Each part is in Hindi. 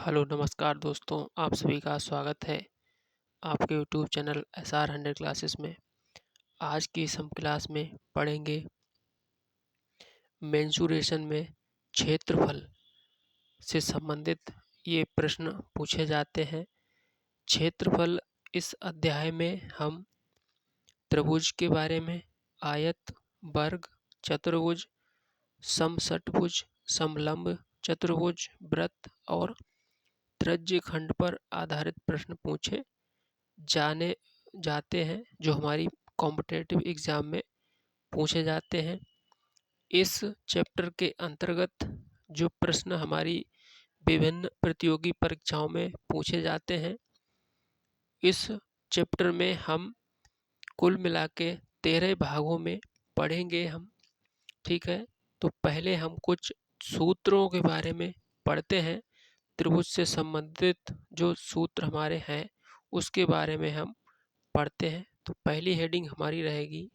हेलो नमस्कार दोस्तों, आप सभी का स्वागत है आपके यूट्यूब चैनल SR100 क्लासेस में। आज की इस हम क्लास में पढ़ेंगे मेंसुरेशन में क्षेत्रफल से संबंधित ये प्रश्न पूछे जाते हैं। क्षेत्रफल इस अध्याय में हम त्रिभुज के बारे में, आयत, वर्ग, चतुर्भुज, समषट्भुज, समलंब चतुर्भुज, वृत्त और त्रिज्य खंड पर आधारित प्रश्न पूछे जाने जाते हैं, जो हमारी कॉम्पिटिटिव एग्जाम में पूछे जाते हैं। इस चैप्टर के अंतर्गत जो प्रश्न हमारी विभिन्न प्रतियोगी परीक्षाओं में पूछे जाते हैं, इस चैप्टर में हम कुल मिला के 13 भागों में पढ़ेंगे हम। ठीक है, तो पहले हम कुछ सूत्रों के बारे में पढ़ते हैं। त्रिभुज से संबंधित जो सूत्र हमारे हैं उसके बारे में हम पढ़ते हैं। तो पहली हेडिंग हमारी रहेगी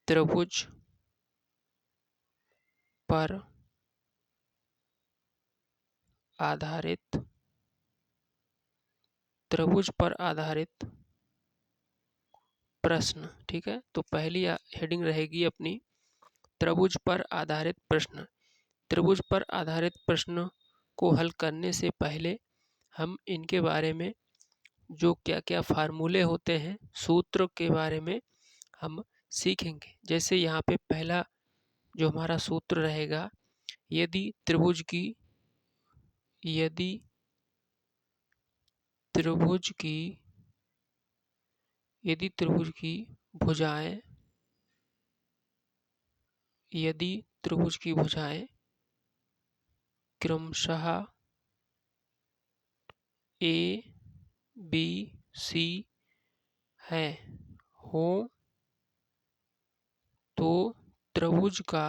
त्रिभुज पर आधारित प्रश्न। ठीक है, तो पहली हेडिंग रहेगी अपनी त्रिभुज पर आधारित प्रश्न। त्रिभुज पर आधारित प्रश्न को हल करने से पहले हम इनके बारे में जो क्या क्या फार्मूले होते हैं, सूत्र के बारे में हम सीखेंगे। जैसे यहाँ पे पहला जो हमारा सूत्र रहेगा, यदि त्रिभुज की भुजाएं क्रमशः ए बी सी है हो तो त्रिभुज का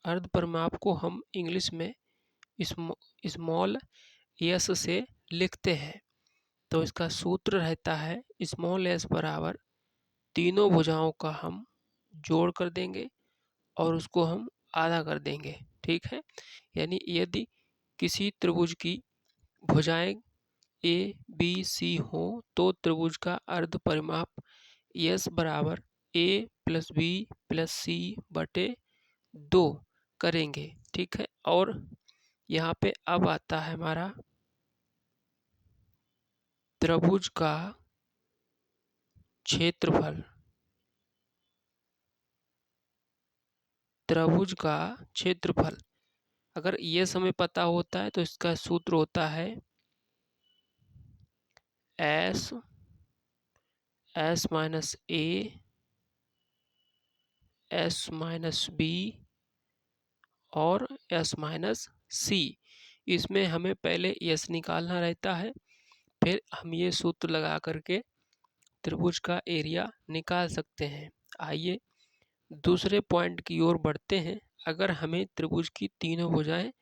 अर्ध परिमाप को हम इंग्लिश में स्मॉल एस से लिखते हैं। तो इसका सूत्र रहता है स्मॉल एस बराबर तीनों भुजाओं का हम जोड़ कर देंगे और उसको हम आधा कर देंगे। ठीक है, यानी यदि किसी त्रिभुज की भुजाएं ए बी सी हो तो त्रिभुज का अर्ध परिमाप एस बराबर ए प्लस बी प्लस सी बटे 2 करेंगे। ठीक है, और यहाँ पे अब आता है हमारा त्रिभुज का क्षेत्रफल। अगर ये समय पता होता है तो इसका सूत्र होता है S minus A S minus B और एस माइनस सी। इसमें हमें पहले एस निकालना रहता है, फिर हम ये सूत्र लगा करके त्रिभुज का एरिया निकाल सकते हैं। आइए दूसरे पॉइंट की ओर बढ़ते हैं। अगर हमें त्रिभुज की तीनों भुजाएं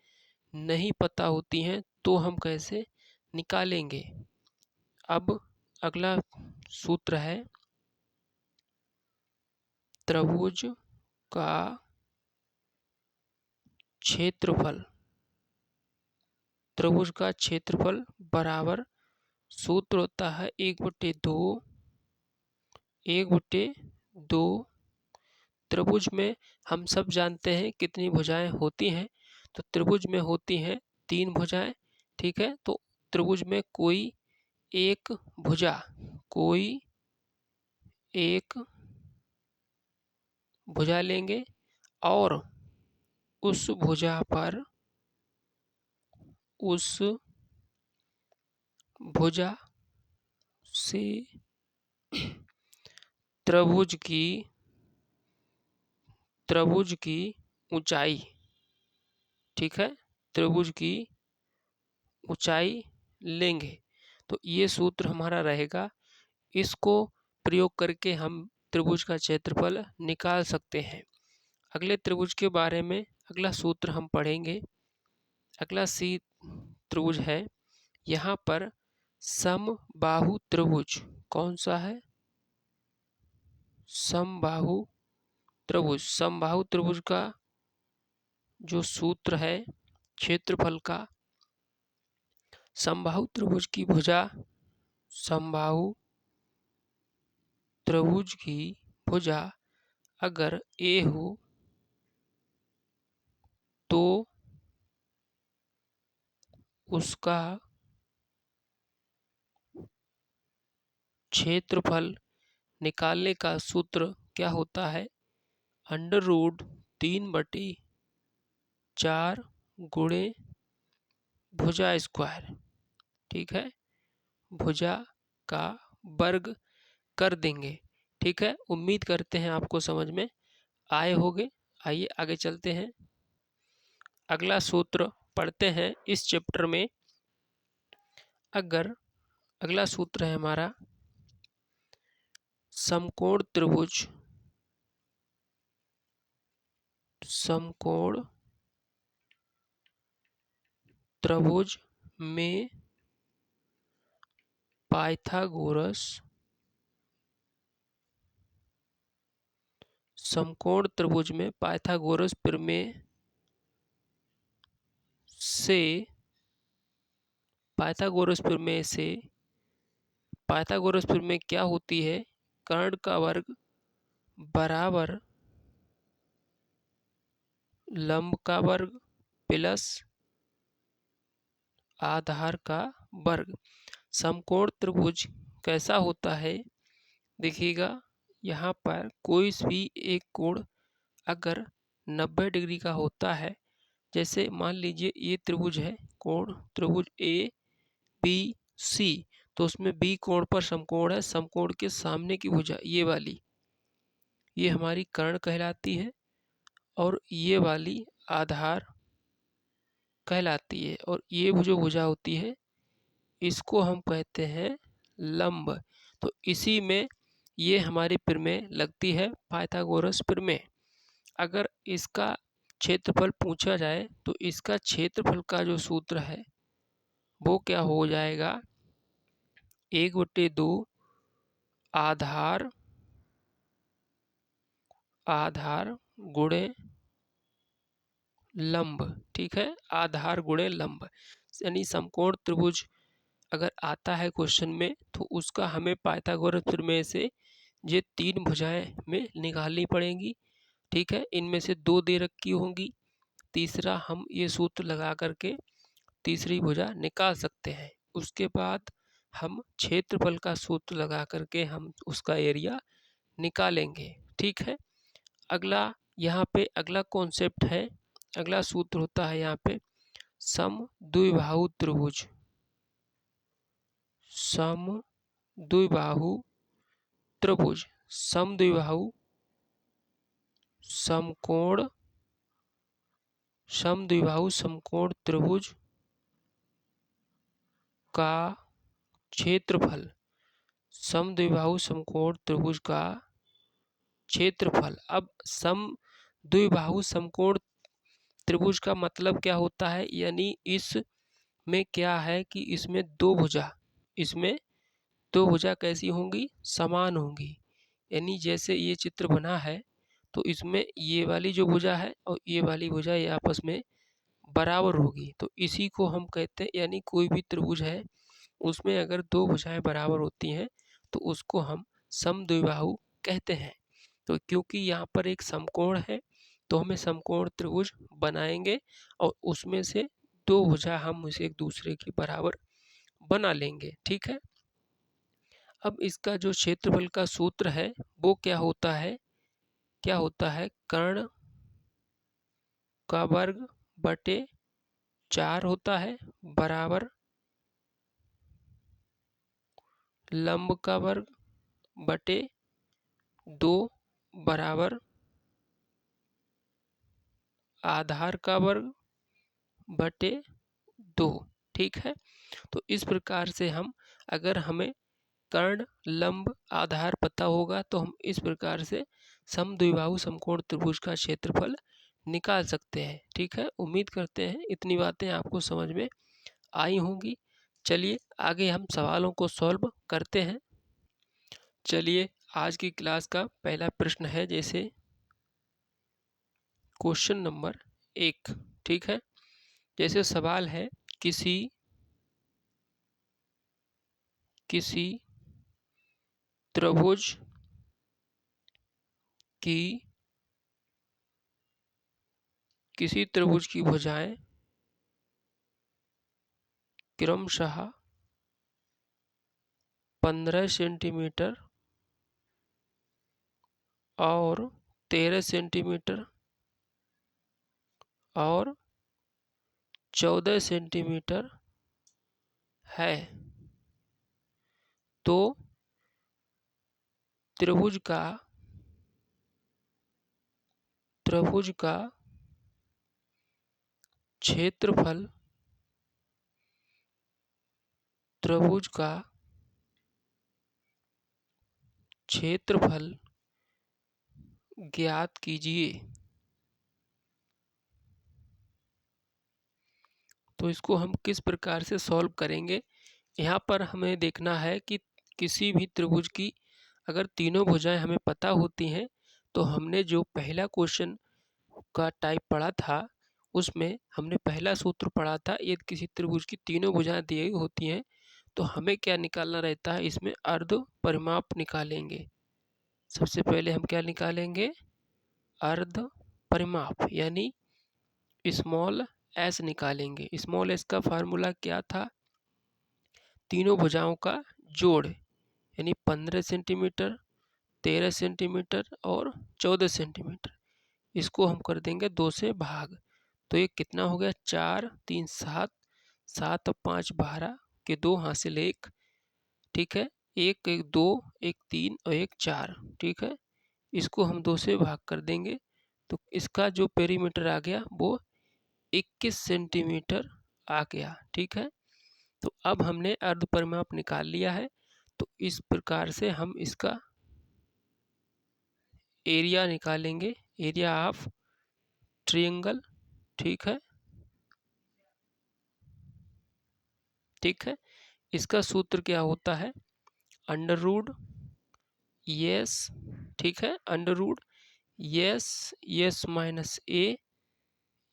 नहीं पता होती हैं तो हम कैसे निकालेंगे। अब अगला सूत्र है त्रिभुज का क्षेत्रफल बराबर सूत्र होता है 1/2। त्रिभुज में हम सब जानते हैं कितनी भुजाएं होती हैं, तो त्रिभुज में होती हैं 3 भुजाएं। ठीक है, तो त्रिभुज में कोई एक भुजा लेंगे और उस भुजा से त्रिभुज की ऊंचाई, ठीक है, त्रिभुज की ऊंचाई लेंगे। तो ये सूत्र हमारा रहेगा। इसको प्रयोग करके हम त्रिभुज का क्षेत्रफल निकाल सकते हैं। अगले त्रिभुज के बारे में अगला सूत्र हम पढ़ेंगे। अगला सी त्रिभुज है, यहाँ पर समबाहु त्रिभुज कौन सा है? समबाहु त्रिभुज। समबाहु त्रिभुज का जो सूत्र है क्षेत्रफल का, समबाहु त्रिभुज की भुजा, समबाहु त्रिभुज की भुजा अगर ए हो तो उसका क्षेत्रफल निकालने का सूत्र क्या होता है? अंडर रूट 3/4 गुणे भुजा स्क्वायर। ठीक है, भुजा का वर्ग कर देंगे। ठीक है, उम्मीद करते हैं आपको समझ में आए होंगे। आइए आगे चलते हैं, अगला सूत्र पढ़ते हैं इस चैप्टर में। अगर अगला सूत्र है हमारा समकोण त्रिभुज, समकोण त्रिभुज में पाइथागोरस, समकोण त्रिभुज में पाइथागोरस प्रमेय से, पाइथागोरस प्रमेय से, पाइथागोरस प्रमेय क्या होती है? कर्ण का वर्ग बराबर लंब का वर्ग प्लस आधार का वर्ग। समकोण त्रिभुज कैसा होता है? देखिएगा, यहाँ पर कोई भी एक कोण अगर 90 डिग्री का होता है, जैसे मान लीजिए ये त्रिभुज है, कोण त्रिभुज ए बी सी, तो उसमें बी कोण पर समकोण है, समकोण के सामने की भुजा ये वाली, ये हमारी कर्ण कहलाती है और ये वाली आधार कहलाती है, और ये जो भुजा होती है इसको हम कहते हैं लंब। तो इसी में ये हमारी प्रमेय लगती है, पाइथागोरस प्रमेय। अगर इसका क्षेत्रफल पूछा जाए तो इसका क्षेत्रफल का जो सूत्र है वो क्या हो जाएगा? 1/2 आधार गुणे लंब। ठीक है, आधार गुणे लंब, यानी समकोण त्रिभुज अगर आता है क्वेश्चन में तो उसका हमें पाइथागोरस प्रमेय से ये 3 भुजाएं में निकालनी पड़ेंगी। ठीक है, इनमें से 2 दे रखी होंगी, तीसरा हम ये सूत्र लगा करके तीसरी भुजा निकाल सकते हैं। उसके बाद हम क्षेत्रफल का सूत्र लगा करके हम उसका एरिया निकालेंगे। ठीक है, अगला यहाँ पे अगला कॉन्सेप्ट है, अगला सूत्र होता है यहाँ पे समद्विबाहु त्रिभुज। समद्विबाहु त्रिभुज, समद्विबाहु समकोण, समद्विबाहु समकोण त्रिभुज का क्षेत्रफल, समद्विबाहु समकोण त्रिभुज का क्षेत्रफल। अब समद्विबाहु समकोण त्रिभुज का मतलब क्या होता है? यानी इसमें क्या है कि इसमें 2 भुजा, इसमें 2 भुजा कैसी होंगी? समान होंगी। यानी जैसे ये चित्र बना है तो इसमें ये वाली जो भुजा है और ये वाली भुजा ये आपस में बराबर होगी, तो इसी को हम कहते हैं, यानी कोई भी त्रिभुज है उसमें अगर 2 भुजाएं बराबर होती हैं तो उसको हम समद्विबाहु कहते हैं। तो क्योंकि यहाँ पर एक समकोण है तो हमें समकोण त्रिभुज बनाएंगे और उसमें से 2 भुजा हम उसे एक दूसरे के बराबर बना लेंगे। ठीक है, अब इसका जो क्षेत्रफल का सूत्र है वो क्या होता है? क्या होता है? कर्ण का वर्ग बटे 4 होता है बराबर लंब का वर्ग बटे 2 बराबर आधार का वर्ग बटे 2। ठीक है, तो इस प्रकार से हम, अगर हमें कर्ण लंब आधार पता होगा तो हम इस प्रकार से समद्विबाहु समकोण त्रिभुज का क्षेत्रफल निकाल सकते हैं। ठीक है, उम्मीद करते हैं इतनी बातें आपको समझ में आई होंगी। चलिए आगे हम सवालों को सॉल्व करते हैं। चलिए आज की क्लास का पहला प्रश्न है जैसे क्वेश्चन नंबर 1। ठीक है, जैसे सवाल है किसी त्रिभुज की भुजाएं क्रमशः 15 सेंटीमीटर और 13 सेंटीमीटर और 14 सेंटीमीटर है, तो त्रिभुज का क्षेत्रफल ज्ञात कीजिए। तो इसको हम किस प्रकार से सॉल्व करेंगे, यहाँ पर हमें देखना है कि किसी भी त्रिभुज की अगर तीनों भुजाएं हमें पता होती हैं तो हमने जो पहला क्वेश्चन का टाइप पढ़ा था उसमें हमने पहला सूत्र पढ़ा था, यदि किसी त्रिभुज की तीनों भुजाएं दी होती हैं तो हमें क्या निकालना रहता है, इसमें अर्ध परिमाप निकालेंगे। सबसे पहले हम क्या निकालेंगे, अर्ध परिमाप यानी स्मॉल एस निकालेंगे। स्मॉल एस का फार्मूला क्या था, तीनों भुजाओं का जोड़ यानी 15 सेंटीमीटर, 13 सेंटीमीटर और 14 सेंटीमीटर। इसको हम कर देंगे 2 से भाग, तो ये कितना हो गया, 4 3 7, 7 और 5 12 के 2 हासिल 1। ठीक है, 1 1 2, 1 3 और 1 4। ठीक है, इसको हम 2 से भाग कर देंगे तो इसका जो पेरीमीटर आ गया वो 21 सेंटीमीटर आ गया। ठीक है, तो अब हमने अर्ध परिमाप निकाल लिया है, तो इस प्रकार से हम इसका एरिया निकालेंगे, एरिया ऑफ ट्रायंगल। ठीक है, इसका सूत्र क्या होता है, अंडर रूट यस, ठीक है, अंडर रूट यस माइनस ए,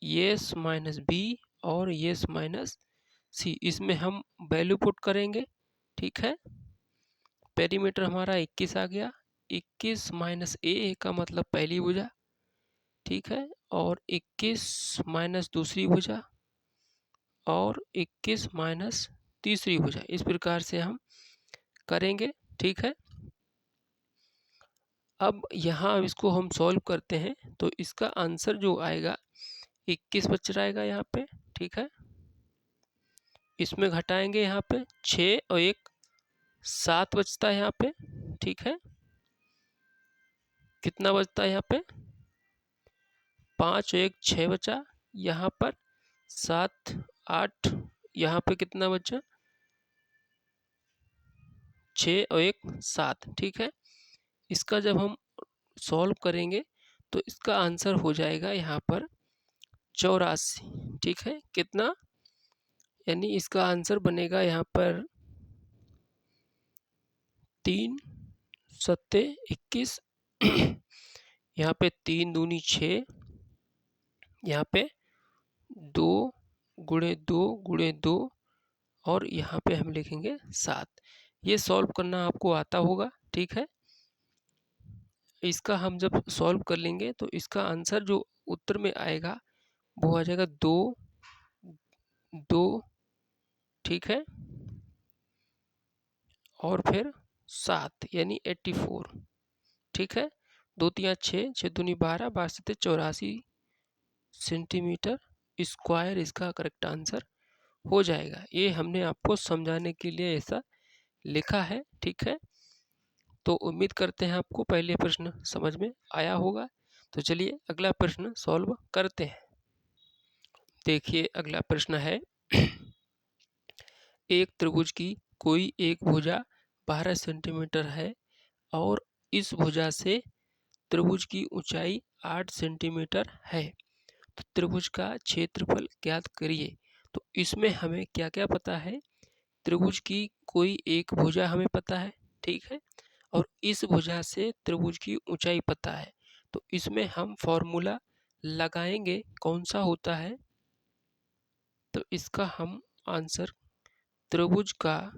यस माइनस बी और यस माइनस सी, इसमें हम वैल्यू पुट करेंगे। ठीक है, पेरीमीटर हमारा 21 आ गया, 21 माइनस ए का मतलब पहली भुजा, ठीक है, और 21 माइनस दूसरी भुजा और 21 माइनस तीसरी भुजा, इस प्रकार से हम करेंगे। ठीक है, अब यहाँ इसको हम सॉल्व करते हैं तो इसका आंसर जो आएगा 21 बच जाएगा यहाँ पे। ठीक है, इसमें घटाएंगे यहाँ पे 6 और 1 7 बचता है यहाँ पे। ठीक है, कितना बचता है यहाँ पे, 5 और 1 6 बचा, यहाँ पर 7 8, यहाँ पे कितना बचा, 6 और 1 7। ठीक है, इसका जब हम सॉल्व करेंगे तो इसका आंसर हो जाएगा यहाँ पर 84। ठीक है, कितना, यानी इसका आंसर बनेगा यहाँ पर 3 सत्ते 21, यहाँ पे 3 दूनी 6, यहाँ पे 2 गुणे 2 गुणे 2 और यहाँ पे हम लिखेंगे 7। ये सॉल्व करना आपको आता होगा। ठीक है, इसका हम जब सॉल्व कर लेंगे तो इसका आंसर जो उत्तर में आएगा वो आ जाएगा 2 2। ठीक है, और फिर 7 यानी 84। ठीक है, 2 3 6, 6 दूनी 12, 12 7 84 सेंटीमीटर स्क्वायर इसका करेक्ट आंसर हो जाएगा। ये हमने आपको समझाने के लिए ऐसा लिखा है। ठीक है, तो उम्मीद करते हैं आपको पहले प्रश्न समझ में आया होगा। तो चलिए अगला प्रश्न सॉल्व करते हैं। देखिए अगला प्रश्न है एक त्रिभुज की कोई एक भुजा 12 सेंटीमीटर है और इस भुजा से त्रिभुज की ऊंचाई 8 सेंटीमीटर है। तो त्रिभुज का क्षेत्रफल ज्ञात करिए। तो इसमें हमें क्या क्या पता है, त्रिभुज की कोई एक भुजा हमें पता है, ठीक है, और इस भुजा से त्रिभुज की ऊंचाई पता है। तो इसमें हम फॉर्मूला लगाएंगे, कौन सा होता है, तो इसका हम आंसर त्रिभुज का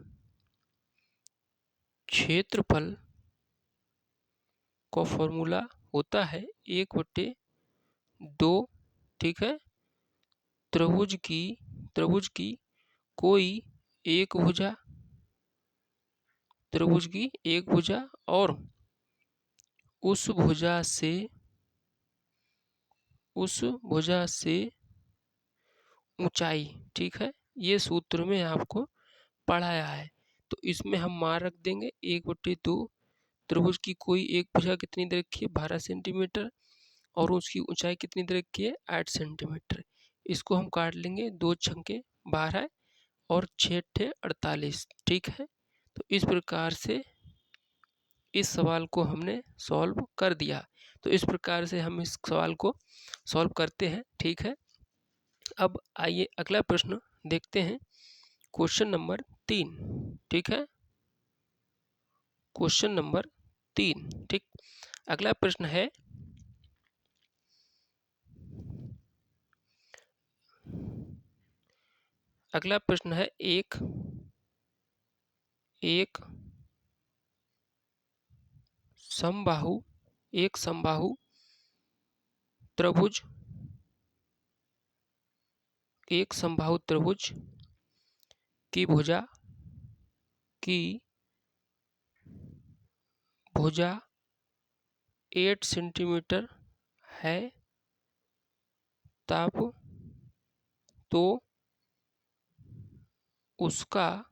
क्षेत्रफल का फॉर्मूला होता है 1/2, ठीक है, त्रिभुज की कोई एक भुजा, त्रिभुज की एक भुजा और उस भुजा से ऊंचाई, ठीक है, ये सूत्र में आपको पढ़ाया है। तो इसमें हम मान रख देंगे 1/2, त्रिभुज की कोई एक भुजा कितनी दे रखी है 12 सेंटीमीटर और उसकी ऊंचाई कितनी दे रखी है 8 सेंटीमीटर। इसको हम काट लेंगे, 2 छंके 12 और 6 ठे 48, ठीक है। तो इस प्रकार से इस सवाल को हमने सॉल्व कर दिया। तो इस प्रकार से हम इस सवाल को सॉल्व करते हैं, ठीक है। अब आइए अगला प्रश्न देखते हैं, क्वेश्चन नंबर 3, ठीक है, क्वेश्चन नंबर 3, ठीक। अगला प्रश्न है, अगला प्रश्न है एक समबाहु त्रिभुज, एक समबाहु त्रिभुज की भुजा 8 सेंटीमीटर है, तब तो उसका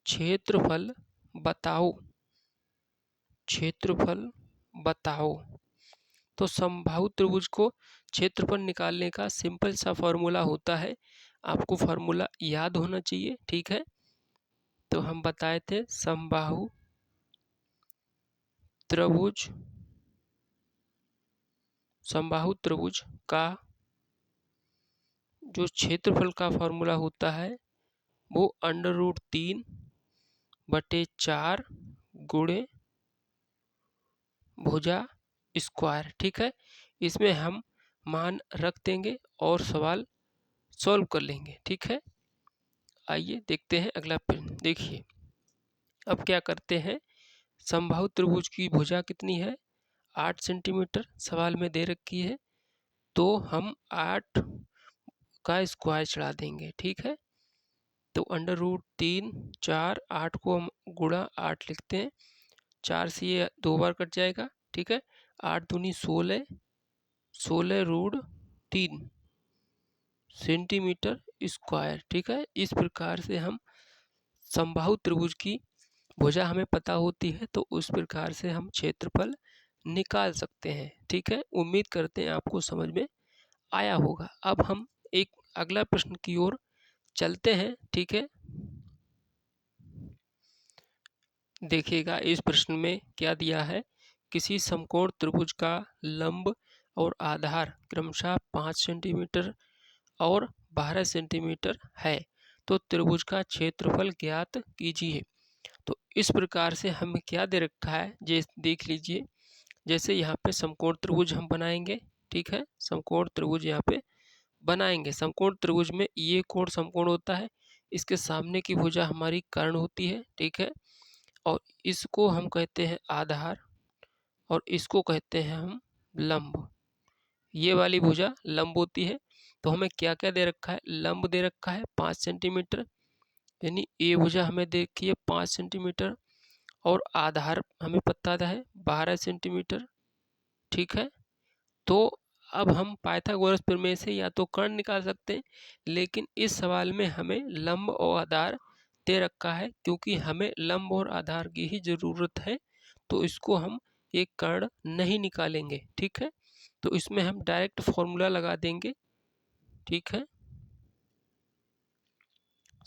क्षेत्रफल बताओ, क्षेत्रफल बताओ। तो समबाहु त्रिभुज को क्षेत्रफल निकालने का सिंपल सा फॉर्मूला होता है, आपको फॉर्मूला याद होना चाहिए, ठीक है। तो हम बताए थे समबाहु त्रिभुज, समबाहु त्रिभुज का जो क्षेत्रफल का फॉर्मूला होता है वो √3/4 गुणे भुजा स्क्वायर, ठीक है। इसमें हम मान रख देंगे और सवाल सॉल्व कर लेंगे, ठीक है। आइए देखते हैं अगला प्रश्न। देखिए अब क्या करते हैं, समबाहु त्रिभुज की भुजा कितनी है 8 सेंटीमीटर सवाल में दे रखी है, तो हम 8 का स्क्वायर चढ़ा देंगे, ठीक है। तो √3 4 8 को हम गुणा 8 लिखते हैं, 4 से ये 2 बार कट जाएगा, ठीक है। 8 दूनी 16, 16√3 सेंटीमीटर स्क्वायर, ठीक है। इस प्रकार से हम समबाहु त्रिभुज की भुजा हमें पता होती है, तो उस प्रकार से हम क्षेत्रफल निकाल सकते हैं, ठीक है। उम्मीद करते हैं आपको समझ में आया होगा। अब हम एक अगला प्रश्न की ओर चलते हैं, ठीक है। देखिएगा इस प्रश्न में क्या दिया है, किसी समकोण त्रिभुज का लंब और आधार क्रमशः 5 सेंटीमीटर और 12 सेंटीमीटर है, तो त्रिभुज का क्षेत्रफल ज्ञात कीजिए। तो इस प्रकार से हमें क्या दे रखा है, जैसे देख लीजिए, जैसे यहाँ पे समकोण त्रिभुज हम बनाएंगे, ठीक है, समकोण त्रिभुज यहाँ पे बनाएंगे। समकोण त्रिभुज में ये कोण समकोण होता है, इसके सामने की भुजा हमारी कर्ण होती है, ठीक है, और इसको हम कहते हैं आधार और इसको कहते हैं हम लंब। ये वाली भुजा लंब होती है। तो हमें क्या क्या दे रखा है, लंब दे रखा है 5 सेंटीमीटर, यानी ये भुजा हमें दे रखी है 5 सेंटीमीटर और आधार हमें पता है 12 सेंटीमीटर, ठीक है। तो अब हम पाइथागोरस प्रमेय से या तो कर्ण निकाल सकते हैं, लेकिन इस सवाल में हमें लंब और आधार दे रखा है, क्योंकि हमें लंब और आधार की ही ज़रूरत है, तो इसको हम एक कर्ण नहीं निकालेंगे, ठीक है। तो इसमें हम डायरेक्ट फॉर्मूला लगा देंगे, ठीक है।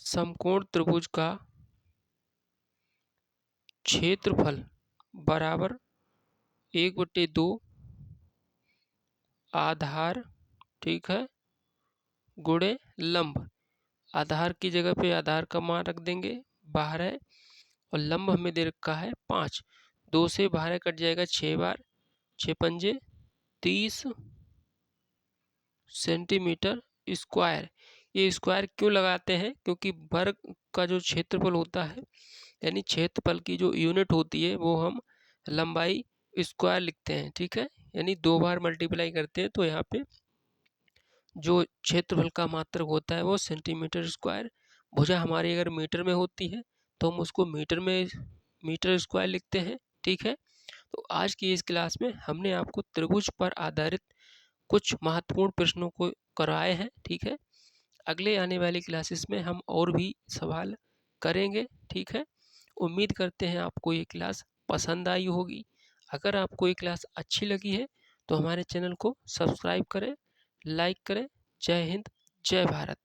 समकोण त्रिभुज का क्षेत्रफल बराबर 1/2 आधार, ठीक है, गुणे लंब। आधार की जगह पे आधार का मान रख देंगे 12 और लंब हमें दे रखा है 5। 2 से 12 कट जाएगा 6 बार, 6 पंजे 30 सेंटीमीटर स्क्वायर। ये स्क्वायर क्यों लगाते हैं? क्योंकि वर्ग का जो क्षेत्रफल होता है यानी क्षेत्रफल की जो यूनिट होती है वो हम लंबाई स्क्वायर लिखते हैं, ठीक है। यानी 2 बार मल्टीप्लाई करते हैं तो यहाँ पे जो क्षेत्रफल का मात्रक होता है वो सेंटीमीटर स्क्वायर। भुजा हमारी अगर मीटर में होती है तो हम उसको मीटर स्क्वायर लिखते हैं, ठीक है। तो आज की इस क्लास में हमने आपको त्रिभुज पर आधारित कुछ महत्वपूर्ण प्रश्नों को कराए हैं, ठीक है। अगले आने वाली क्लासेस में हम और भी सवाल करेंगे, ठीक है। उम्मीद करते हैं आपको ये क्लास पसंद आई होगी। अगर आपको ये क्लास अच्छी लगी है तो हमारे चैनल को सब्सक्राइब करें, लाइक करें। जय हिंद, जय भारत।